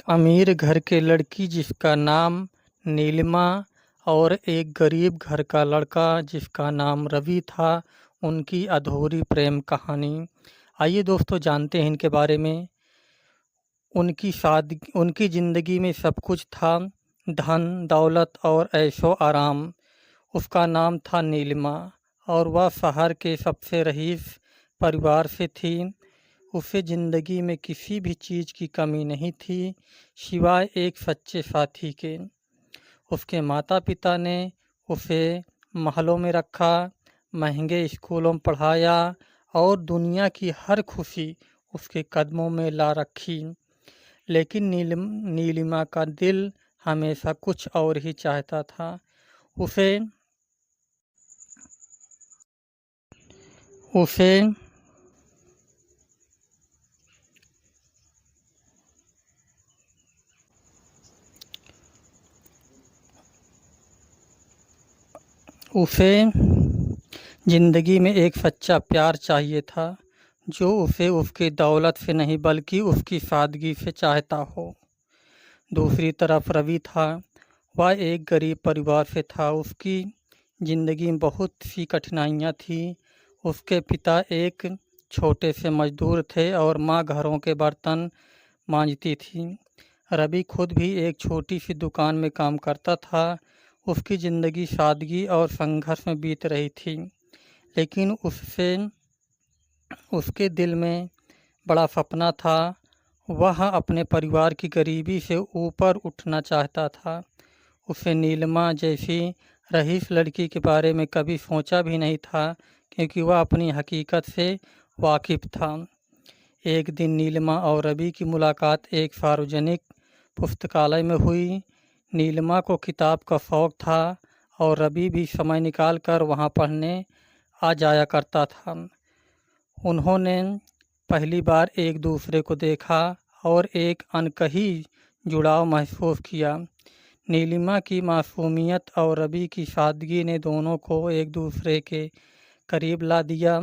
एक अमीर घर के लड़की जिसका नाम नीलिमा और एक गरीब घर का लड़का जिसका नाम रवि था, उनकी अधूरी प्रेम कहानी। आइए दोस्तों जानते हैं इनके बारे में। उनकी ज़िंदगी में सब कुछ था, धन, दौलत और ऐशो आराम। उसका नाम था नीलिमा और वह शहर के सबसे रईस परिवार से थी। उसे ज़िंदगी में किसी भी चीज़ की कमी नहीं थी, सिवाय एक सच्चे साथी के। उसके माता पिता ने उसे महलों में रखा, महंगे स्कूलों में पढ़ाया और दुनिया की हर खुशी उसके कदमों में ला रखी। लेकिन नीलिमा का दिल हमेशा कुछ और ही चाहता था। उसे उसे उसे ज़िंदगी में एक सच्चा प्यार चाहिए था, जो उसे उसकी दौलत से नहीं बल्कि उसकी सादगी से चाहता हो। दूसरी तरफ रवि था। वह एक गरीब परिवार से था। उसकी ज़िंदगी में बहुत सी कठिनाइयाँ थीं। उसके पिता एक छोटे से मजदूर थे और माँ घरों के बर्तन मांजती थी। रवि खुद भी एक छोटी सी दुकान में काम करता था। उसकी ज़िंदगी सादगी और संघर्ष में बीत रही थी, लेकिन उसके दिल में बड़ा सपना था। वह अपने परिवार की गरीबी से ऊपर उठना चाहता था। उसे नीलिमा जैसी रईस लड़की के बारे में कभी सोचा भी नहीं था, क्योंकि वह अपनी हकीकत से वाकिफ़ था। एक दिन नीलिमा और रवि की मुलाकात एक सार्वजनिक पुस्तकालय में हुई। नीलिमा को किताब का शौक़ था और रवि भी समय निकाल कर वहाँ पढ़ने आ जाया करता था। उन्होंने पहली बार एक दूसरे को देखा और एक अनकही जुड़ाव महसूस किया। नीलिमा की मासूमियत और रवि की सादगी ने दोनों को एक दूसरे के करीब ला दिया।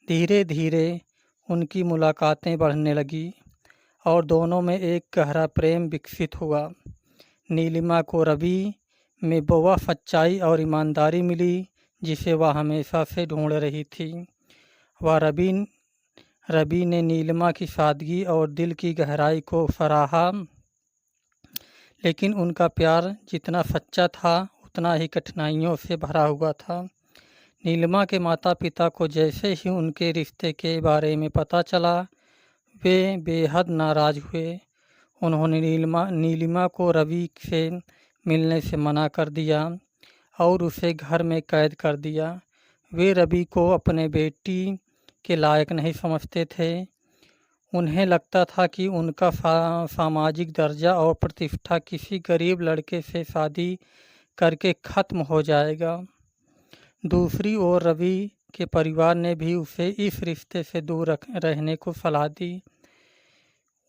धीरे धीरे उनकी मुलाकातें बढ़ने लगी और दोनों में एक गहरा प्रेम विकसित हुआ। नीलिमा को रवि में वह सच्चाई और ईमानदारी मिली जिसे वह हमेशा से ढूंढ रही थी। वह रवि ने नीलिमा की सादगी और दिल की गहराई को सराहा, लेकिन उनका प्यार जितना सच्चा था उतना ही कठिनाइयों से भरा हुआ था। नीलिमा के माता पिता को जैसे ही उनके रिश्ते के बारे में पता चला, वे बेहद नाराज़ हुए। उन्होंने नीलिमा को रवि से मिलने से मना कर दिया और उसे घर में कैद कर दिया। वे रवि को अपने बेटी के लायक नहीं समझते थे। उन्हें लगता था कि उनका सामाजिक दर्जा और प्रतिष्ठा किसी गरीब लड़के से शादी करके ख़त्म हो जाएगा। दूसरी ओर रवि के परिवार ने भी उसे इस रिश्ते से दूर रहने को सलाह दी।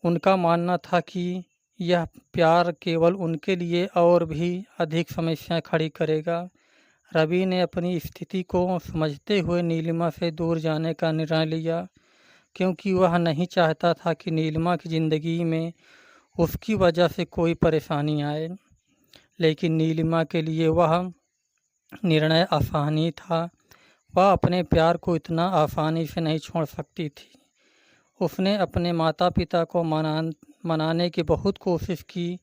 उनका मानना था कि यह प्यार केवल उनके लिए और भी अधिक समस्याएं खड़ी करेगा। रवि ने अपनी स्थिति को समझते हुए नीलिमा से दूर जाने का निर्णय लिया, क्योंकि वह नहीं चाहता था कि नीलिमा की ज़िंदगी में उसकी वजह से कोई परेशानी आए। लेकिन नीलिमा के लिए वह निर्णय आसान ही था। वह अपने प्यार को इतना आसानी से नहीं छोड़ सकती थी। उसने अपने माता पिता को मनाने की बहुत कोशिश की,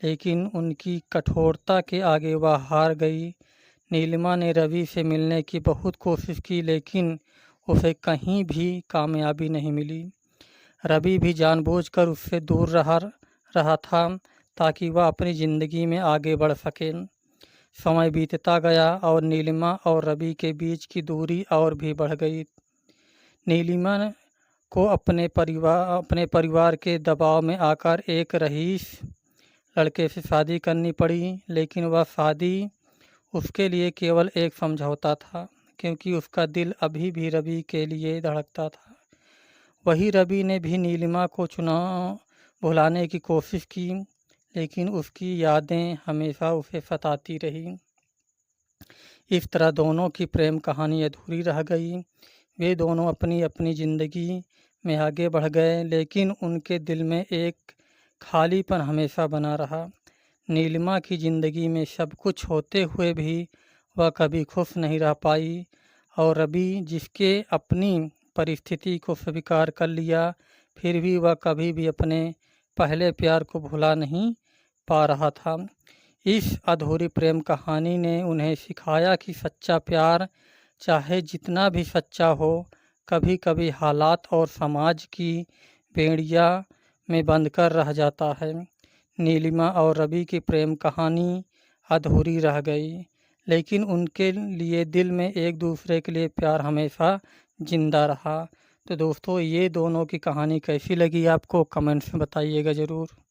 लेकिन उनकी कठोरता के आगे वह हार गई। नीलिमा ने रवि से मिलने की बहुत कोशिश की, लेकिन उसे कहीं भी कामयाबी नहीं मिली। रवि भी जानबूझकर उससे दूर रहा था ताकि वह अपनी ज़िंदगी में आगे बढ़ सके। समय बीतता गया और नीलिमा और रवि के बीच की दूरी और भी बढ़ गई। नीलिमा को अपने परिवार के दबाव में आकर एक रईस लड़के से शादी करनी पड़ी, लेकिन वह शादी उसके लिए केवल एक समझौता था, क्योंकि उसका दिल अभी भी रवि के लिए धड़कता था। वही रवि ने भी नीलिमा को भुलाने की कोशिश की, लेकिन उसकी यादें हमेशा उसे सताती रही। इस तरह दोनों की प्रेम कहानी अधूरी रह गई। वे दोनों अपनी अपनी ज़िंदगी में आगे बढ़ गए, लेकिन उनके दिल में एक खालीपन हमेशा बना रहा। नीलिमा की ज़िंदगी में सब कुछ होते हुए भी वह कभी खुश नहीं रह पाई और रवि जिसके अपनी परिस्थिति को स्वीकार कर लिया, फिर भी वह कभी भी अपने पहले प्यार को भुला नहीं पा रहा था। इस अधूरी प्रेम कहानी ने उन्हें सिखाया कि सच्चा प्यार चाहे जितना भी सच्चा हो, कभी कभी हालात और समाज की बेड़िया में बंद कर रह जाता है। नीलिमा और रवि की प्रेम कहानी अधूरी रह गई, लेकिन उनके लिए दिल में एक दूसरे के लिए प्यार हमेशा जिंदा रहा। तो दोस्तों, ये दोनों की कहानी कैसी लगी आपको, कमेंट्स में बताइएगा ज़रूर।